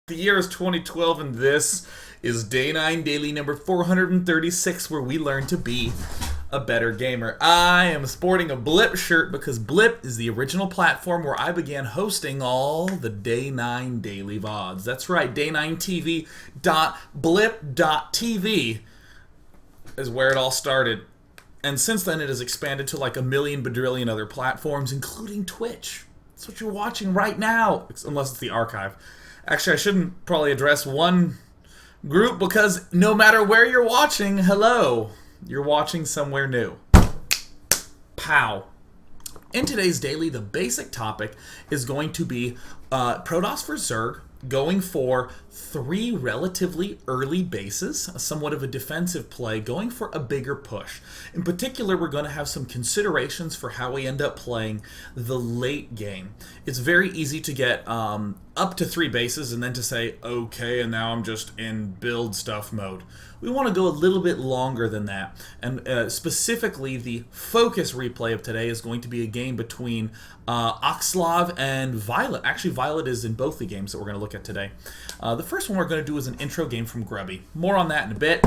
The year is 2012, and this is Day 9 Daily number 436, where we learn to be a better gamer. I am sporting a Blip shirt because Blip is the original platform where I began hosting all the Day 9 Daily VODs. That's right, day9tv.blip.tv is where it all started. And since then, it has expanded to like a million badrillion other platforms, including Twitch. That's what you're watching right now, unless it's the archive. Actually, I shouldn't probably address one group because no matter where you're watching, hello, you're watching somewhere new. Pow. In today's daily, the basic topic is going to be Protoss for Zerg, going for 3 relatively early bases, somewhat of a defensive play, going for a bigger push. In particular, we're going to have some considerations for how we end up playing the late game. It's very easy to get up to 3 bases and then to say, okay, and now I'm just in build stuff mode. We want to go a little bit longer than that, and specifically the focus replay of today is going to be a game between Axslav and Violet. Actually, Violet is in both the games that we're going to look at today. The first one we're going to do is an intro game from Grubby. More on that in a bit.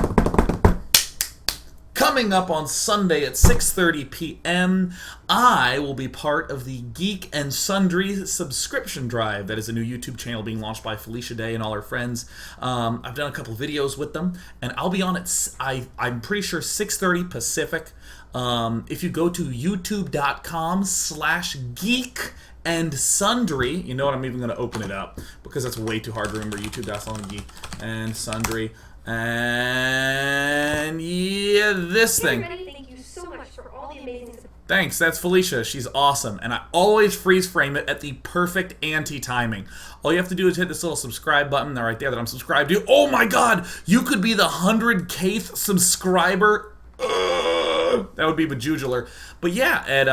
Coming up on Sunday at 6:30 p.m., I will be part of the Geek and Sundry subscription drive. That is a new YouTube channel being launched by Felicia Day and all her friends. I've done a couple videos with them, and I'll be on it, I'm pretty sure 6:30 Pacific. If you go to youtube.com/geek and sundry, you know what, I'm even going to open it up because that's way too hard to remember. youtube.com/geek and sundry. And yeah, this thing. Thank you so much for all the amazing support. Thanks, that's Felicia. She's awesome. And I always freeze frame it at the perfect anti-timing. All you have to do is hit this little subscribe button right there that I'm subscribed to. Oh my god! You could be the 100Kth subscriber. That would be bejugular. But yeah, at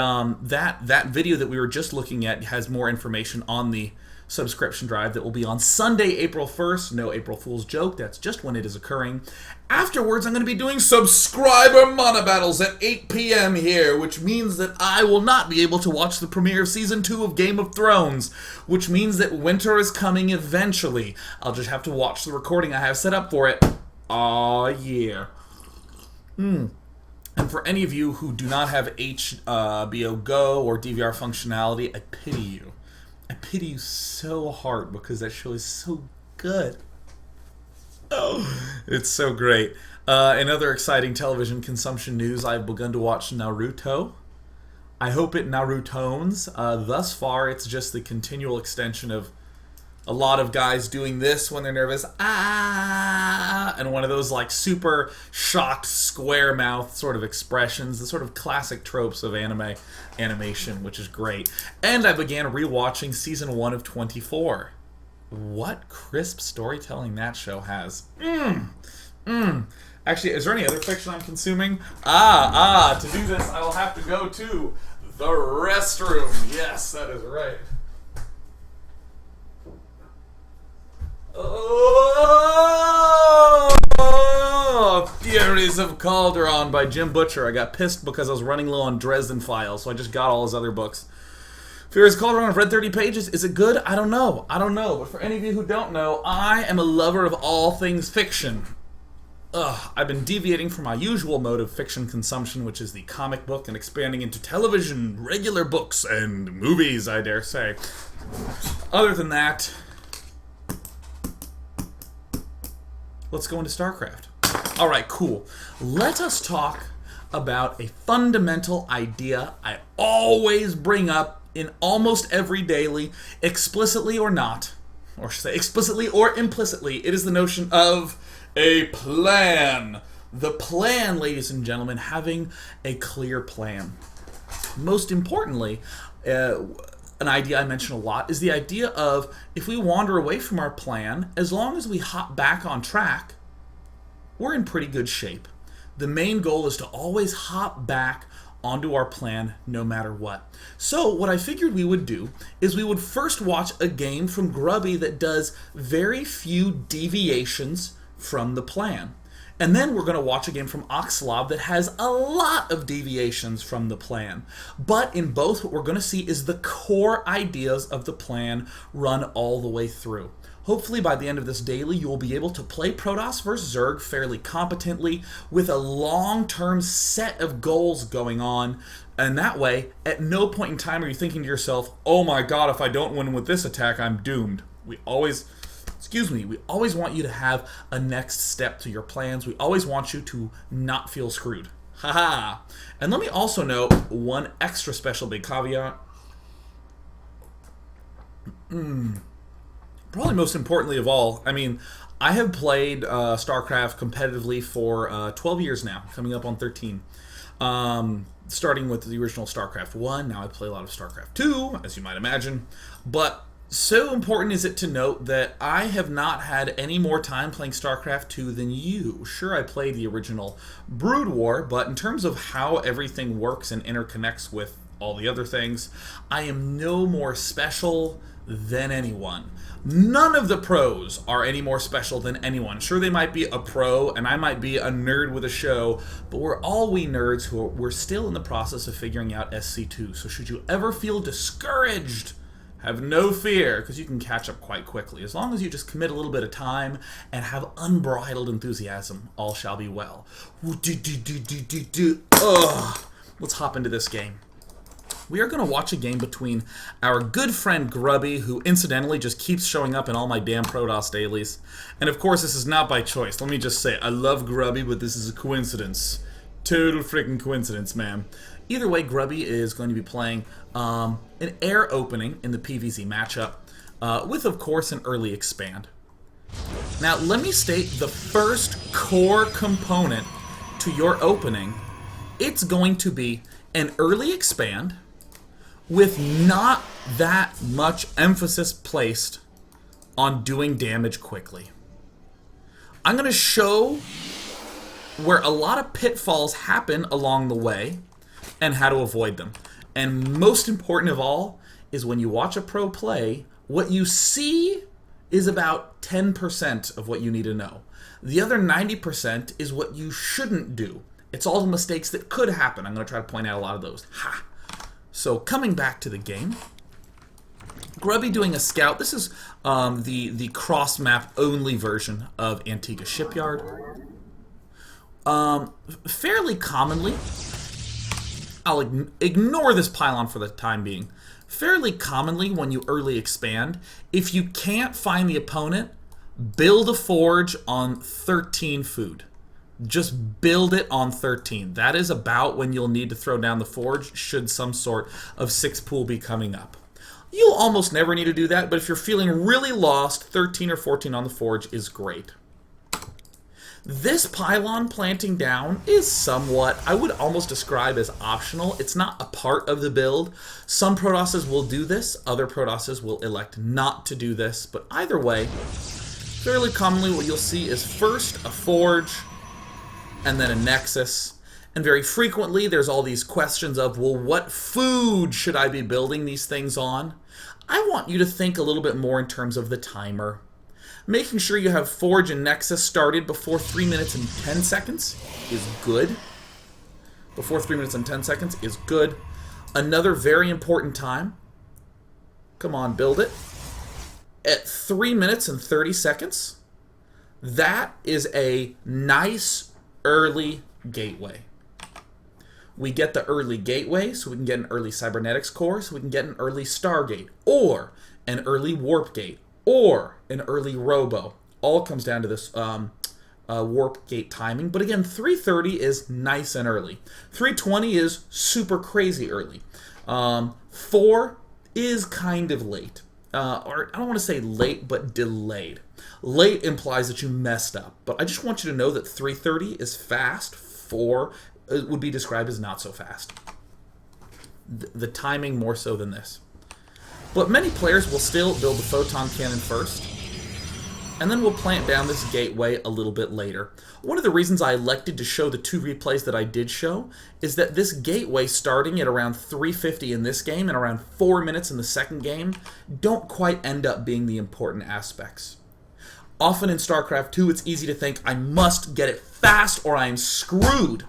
that video that we were just looking at has more information on the subscription drive that will be on Sunday, April 1st. No April Fool's joke, that's just when it is occurring. Afterwards, I'm going to be doing subscriber mana battles at 8 p.m. here, which means that I will not be able to watch the premiere of Season 2 of Game of Thrones, which means that winter is coming eventually. I'll just have to watch the recording I have set up for it. Aw, yeah. And for any of you who do not have HBO Go or DVR functionality, I pity you. I pity you so hard because that show is so good. Oh, it's so great. In other exciting television consumption news, I've begun to watch Naruto. I hope it Narutones. Thus far, it's just the continual extension of a lot of guys doing this when they're nervous, and one of those like super shocked square mouth sort of expressions, the sort of classic tropes of animation, which is great. And I began rewatching season 1 of 24. What crisp storytelling that show has. Actually, is there any other fiction I'm consuming? To do this, I will have to go to the restroom. Yes, that is right. Oh, Furies of Calderon by Jim Butcher. I got pissed because I was running low on Dresden Files, so I just got all his other books. Furies of Calderon, I've read 30 pages. Is it good? I don't know. But for any of you who don't know, I am a lover of all things fiction. I've been deviating from my usual mode of fiction consumption, which is the comic book, and expanding into television, regular books, and movies, I dare say. Other than that, let's go into StarCraft. Alright, cool. Let us talk about a fundamental idea I always bring up in almost every daily, explicitly or not, or should I say explicitly or implicitly. It is the notion of a plan. The plan, ladies and gentlemen, having a clear plan. Most importantly, an idea I mention a lot is the idea of if we wander away from our plan, as long as we hop back on track, we're in pretty good shape. The main goal is to always hop back onto our plan no matter what. So what I figured we would do is we would first watch a game from Grubby that does very few deviations from the plan. And then we're going to watch a game from Axslav that has a lot of deviations from the plan. But in both, what we're going to see is the core ideas of the plan run all the way through. Hopefully by the end of this daily, you will be able to play Protoss vs. Zerg fairly competently with a long-term set of goals going on. And that way, at no point in time are you thinking to yourself, oh my god, if I don't win with this attack, I'm doomed. We always want you to have a next step to your plans. We always want you to not feel screwed. Haha. And let me also note one extra special big caveat. Probably most importantly of all, I mean, I have played StarCraft competitively for 12 years now, coming up on 13. Starting with the original StarCraft 1, now I play a lot of StarCraft 2, as you might imagine. But so important is it to note that I have not had any more time playing StarCraft 2 than you. Sure, I played the original Brood War, but in terms of how everything works and interconnects with all the other things, I am no more special than anyone. None of the pros are any more special than anyone. Sure, they might be a pro, and I might be a nerd with a show, but we're all we nerds who we're still in the process of figuring out SC2. So should you ever feel discouraged, have no fear, because you can catch up quite quickly. As long as you just commit a little bit of time and have unbridled enthusiasm, all shall be well. Let's hop into this game. We are going to watch a game between our good friend Grubby, who incidentally just keeps showing up in all my damn Protoss dailies. And of course, this is not by choice. Let me just say, I love Grubby, but this is a coincidence. Total freaking coincidence, man. Either way, Grubby is going to be playing an air opening in the PvZ matchup, with, of course, an early expand. Now, let me state the first core component to your opening. It's going to be an early expand with not that much emphasis placed on doing damage quickly. I'm going to show where a lot of pitfalls happen along the way and how to avoid them. And most important of all is when you watch a pro play, what you see is about 10% of what you need to know. The other 90% is what you shouldn't do. It's all the mistakes that could happen. I'm going to try to point out a lot of those. Ha! So coming back to the game, Grubby doing a scout. This is the cross-map only version of Antigua Shipyard. Fairly commonly, I'll ignore this pylon for the time being. Fairly commonly, when you early expand, if you can't find the opponent, build a forge on 13 food. Just build it on 13. That is about when you'll need to throw down the forge should some sort of 6 pool be coming up. You'll almost never need to do that, but if you're feeling really lost, 13 or 14 on the forge is great. This pylon planting down is somewhat, I would almost describe as optional. It's not a part of the build. Some protosses will do this, other protosses will elect not to do this, but either way, fairly commonly what you'll see is first a forge, and then a nexus. And very frequently there's all these questions of, well, what food should I be building these things on? I want you to think a little bit more in terms of the timer. Making sure you have forge and nexus started before 3 minutes and 10 seconds is good. Before 3 minutes and 10 seconds is good. Another very important time, come on, build it, at 3 minutes and 30 seconds, that is a nice early gateway. We get the early gateway so we can get an early cybernetics core, so we can get an early Stargate, or an early warp gate, or an early robo. All comes down to this warp gate timing. But again, 3:30 is nice and early. 3:20 is super crazy early. 4 is kind of late. Or I don't want to say late, but delayed. Late implies that you messed up, but I just want you to know that 3:30 is fast. 4 would be described as not so fast. The timing more so than this. But many players will still build the photon cannon first, and then we'll plant down this gateway a little bit later. One of the reasons I elected to show the 2 replays that I did show is that this gateway starting at around 3:50 in this game and around 4 minutes in the second game don't quite end up being the important aspects. Often in StarCraft 2, it's easy to think, I must get it fast or I'm screwed.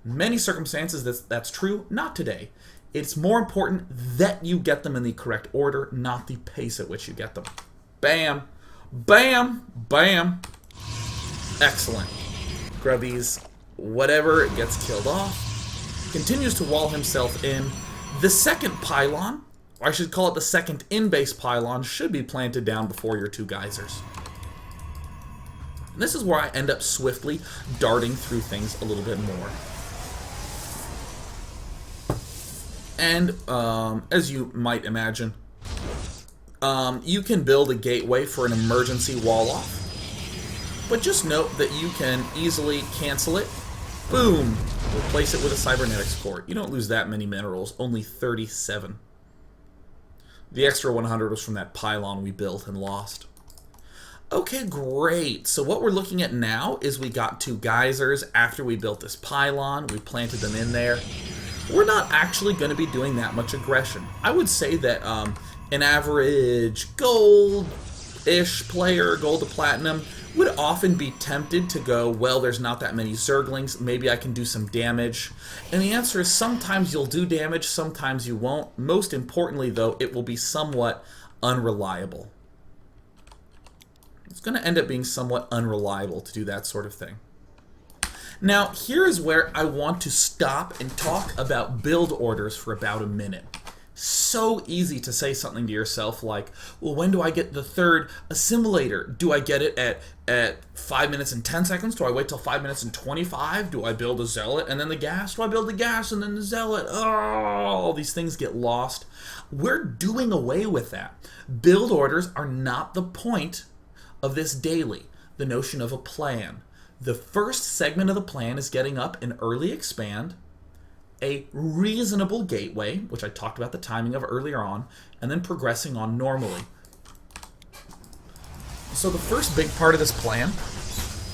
In many circumstances, that's true. Not today. It's more important that you get them in the correct order, not the pace at which you get them. Bam! Bam! Bam! Excellent. Grubby's whatever gets killed off. Continues to wall himself in. The second pylon, or I should call it the second in-base pylon, should be planted down before your two geysers. And this is where I end up swiftly darting through things a little bit more. And, as you might imagine, you can build a gateway for an emergency wall-off. But just note that you can easily cancel it. Boom! Replace it with a cybernetics core. You don't lose that many minerals, only 37. The extra 100 was from that pylon we built and lost. Okay, great. So what we're looking at now is we got two geysers after we built this pylon. We planted them in there. We're not actually going to be doing that much aggression. I would say that an average gold-ish player, gold to platinum, would often be tempted to go, well, there's not that many zerglings, maybe I can do some damage. And the answer is sometimes you'll do damage, sometimes you won't. Most importantly, though, it will be somewhat unreliable. It's going to end up being somewhat unreliable to do that sort of thing. Now, here is where I want to stop and talk about build orders for about a minute. So easy to say something to yourself like, well, when do I get the third assimilator? Do I get it at 5 minutes and 10 seconds? Do I wait till 5 minutes and 25? Do I build a zealot and then the gas? Do I build the gas and then the zealot? Oh, all these things get lost. We're doing away with that. Build orders are not the point of this daily. The notion of a plan. The first segment of the plan is getting up an early expand, a reasonable gateway, which I talked about the timing of earlier on, and then progressing on normally. So the first big part of this plan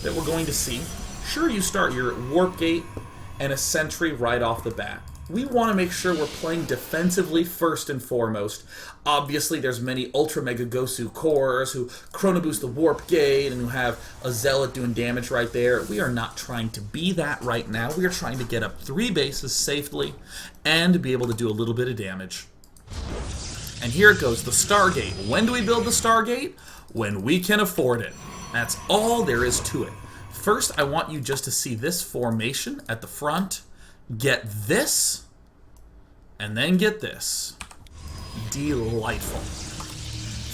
that we're going to see, sure, you start your warp gate and a sentry right off the bat. We want to make sure we're playing defensively first and foremost. Obviously, there's many Ultra Mega Gosu cores who chrono boost the warp gate and who have a zealot doing damage right there. We are not trying to be that right now. We are trying to get up 3 bases safely and be able to do a little bit of damage. And here it goes, the Stargate. When do we build the Stargate? When we can afford it. That's all there is to it. First, I want you just to see this formation at the front. Get this, and then get this. Delightful.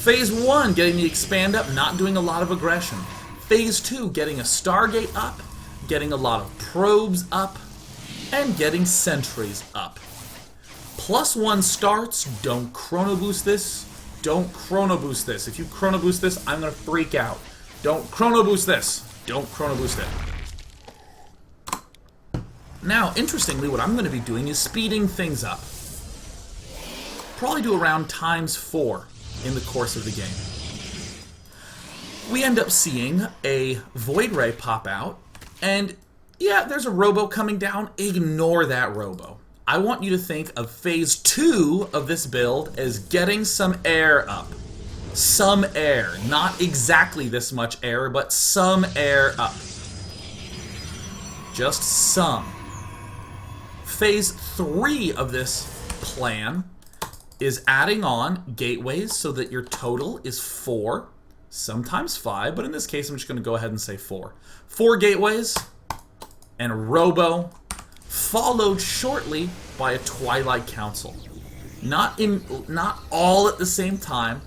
Phase 1, getting the expand up, not doing a lot of aggression. Phase 2, getting a Stargate up, getting a lot of probes up, and getting sentries up. +1 starts, don't chrono boost this, don't chrono boost this. If you chrono boost this, I'm going to freak out. Don't chrono boost this, don't chrono boost it. Now, interestingly, what I'm going to be doing is speeding things up. Probably do around ×4 in the course of the game. We end up seeing a Void Ray pop out, and yeah, there's a Robo coming down. Ignore that Robo. I want you to think of Phase 2 of this build as getting some air up. Some air. Not exactly this much air, but some air up. Just some. Phase 3 of this plan is adding on gateways so that your total is 4, sometimes 5, but in this case I'm just going to go ahead and say 4. 4 gateways and a Robo, followed shortly by a Twilight Council. Not all at the same time,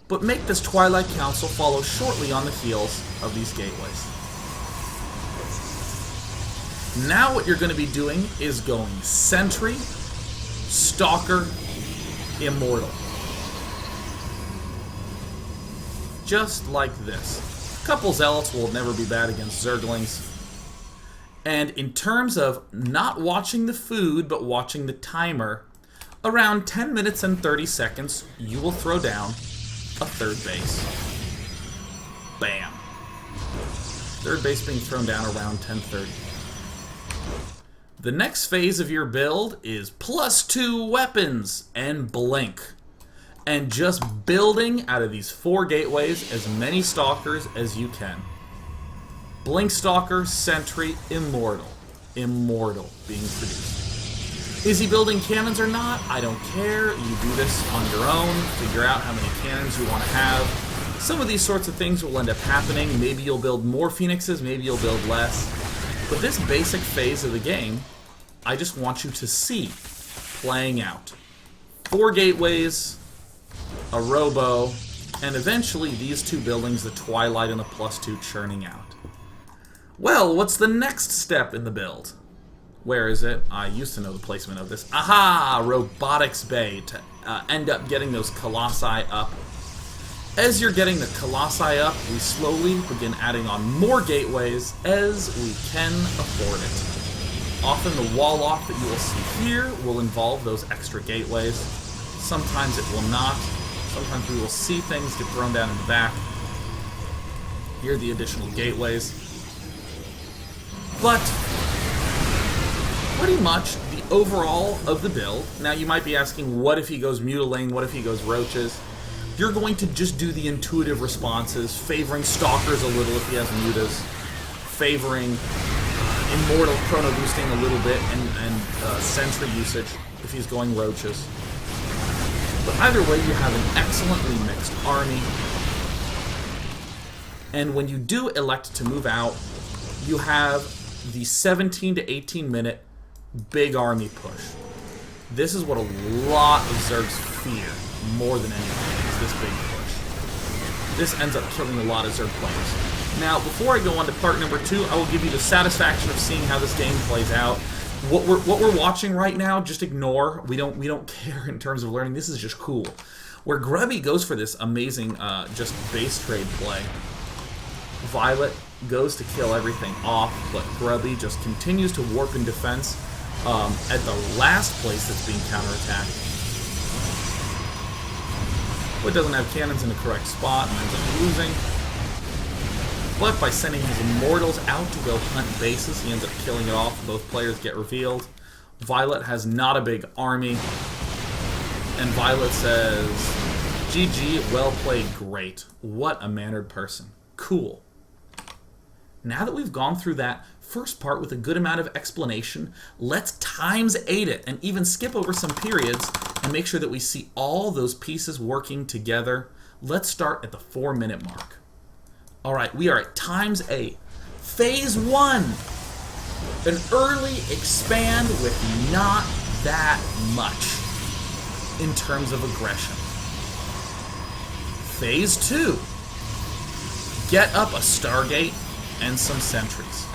but make this Twilight Council follow shortly on the heels of these gateways. Now what you're going to be doing is going Sentry, Stalker, Immortal. Just like this. A couple Zealots will never be bad against Zerglings. And in terms of not watching the food, but watching the timer, around 10 minutes and 30 seconds, you will throw down a 3rd base. Bam. 3rd base being thrown down around 10:30. The next phase of your build is +2 weapons and blink. And just building out of these 4 gateways as many stalkers as you can. Blink Stalker, Sentry, Immortal. Immortal being produced. Is he building cannons or not? I don't care. You do this on your own. Figure out how many cannons you want to have. Some of these sorts of things will end up happening. Maybe you'll build more Phoenixes, maybe you'll build less. But this basic phase of the game, I just want you to see playing out. 4 gateways, a robo, and eventually these 2 buildings, the Twilight and the +2, churning out. Well, what's the next step in the build? Where is it? I used to know the placement of this. Aha! Robotics Bay to end up getting those Colossi up. As you're getting the Colossi up, we slowly begin adding on more gateways as we can afford it. Often the wall off that you will see here will involve those extra gateways. Sometimes it will not. Sometimes we will see things get thrown down in the back. Here are the additional gateways. But pretty much the overall of the build. Now you might be asking, what if he goes Mutiling? What if he goes Roaches? You're going to just do the intuitive responses, favoring Stalkers a little if he has Mutas, favoring Immortal Chrono Boosting a little bit, and Sentry usage if he's going Roaches. But either way, you have an excellently mixed army. And when you do elect to move out, you have the 17 to 18 minute big army push. This is what a lot of zergs fear more than anything, is this big push. This ends up killing a lot of zerg players. Now, before I go on to part number 2, I will give you the satisfaction of seeing how this game plays out. What we're watching right now, just ignore. We don't care in terms of learning. This is just cool. Where Grubby goes for this amazing just base trade play. Violet goes to kill everything off, but Grubby just continues to warp in defense at the last place that's being counterattacked. But doesn't have cannons in the correct spot and ends up losing. But by sending his Immortals out to go hunt bases, he ends up killing it off. Both players get revealed. Violet has not a big army. And Violet says, GG, well played, great. What a mannered person. Cool. Now that we've gone through that first part with a good amount of explanation, let's ×8 it and even skip over some periods and make sure that we see all those pieces working together. Let's start at the 4-minute mark. Alright, we are at ×8. Phase 1. An early expand with not that much in terms of aggression. Phase 2. Get up a Stargate and some sentries.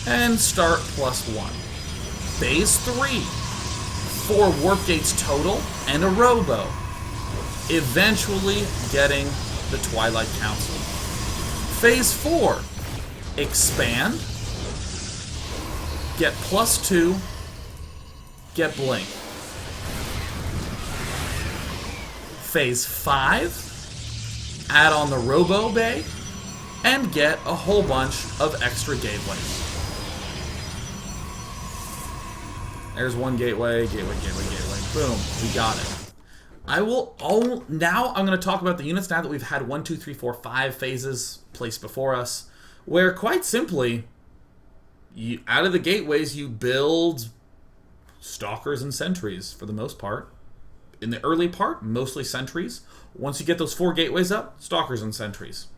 And start +1. Phase 3. 4 warp gates total and a robo. Eventually getting the Twilight Council. Phase 4. Expand. Get +2. Get Blink. Phase 5. Add on the Robo Bay. And get a whole bunch of extra gateways. There's one gateway, gateway. Boom, we got it. Now I'm going to talk about the units now that we've had 1, 2, 3, 4, 5 phases placed before us, where quite simply, out of the gateways you build Stalkers and Sentries for the most part. In the early part, mostly Sentries. Once you get those 4 gateways up, Stalkers and Sentries.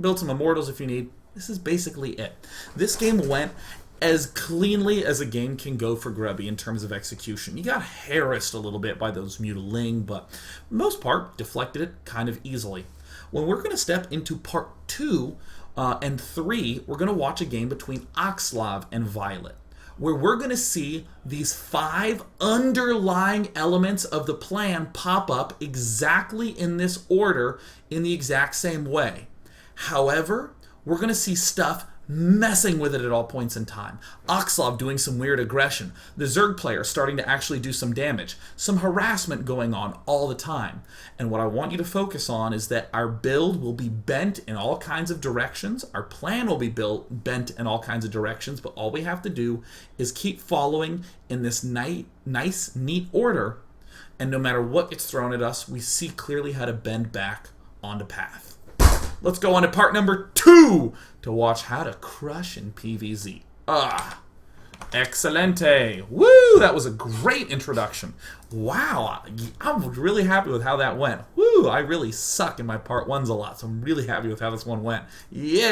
Build some Immortals if you need. This is basically it. This game went as cleanly as a game can go for Grubby in terms of execution. You got harassed a little bit by those Mutiling, but for the most part, deflected it kind of easily. When we're going to step into part 2 and 3, we're going to watch a game between Axslav and Violet, where we're going to see these 5 underlying elements of the plan pop up exactly in this order in the exact same way. However, we're going to see stuff messing with it at all points in time. Axslav doing some weird aggression. The Zerg player starting to actually do some damage. Some harassment going on all the time. And what I want you to focus on is that our build will be bent in all kinds of directions. Our plan will be bent in all kinds of directions. But all we have to do is keep following in this nice, neat order. And no matter what gets thrown at us, we see clearly how to bend back onto path. Let's go on to part number 2 to watch how to crush in PvZ. Excelente. Woo! That was a great introduction. Wow. I'm really happy with how that went. Woo! I really suck in my part 1s a lot, so I'm really happy with how this one went. Yeah!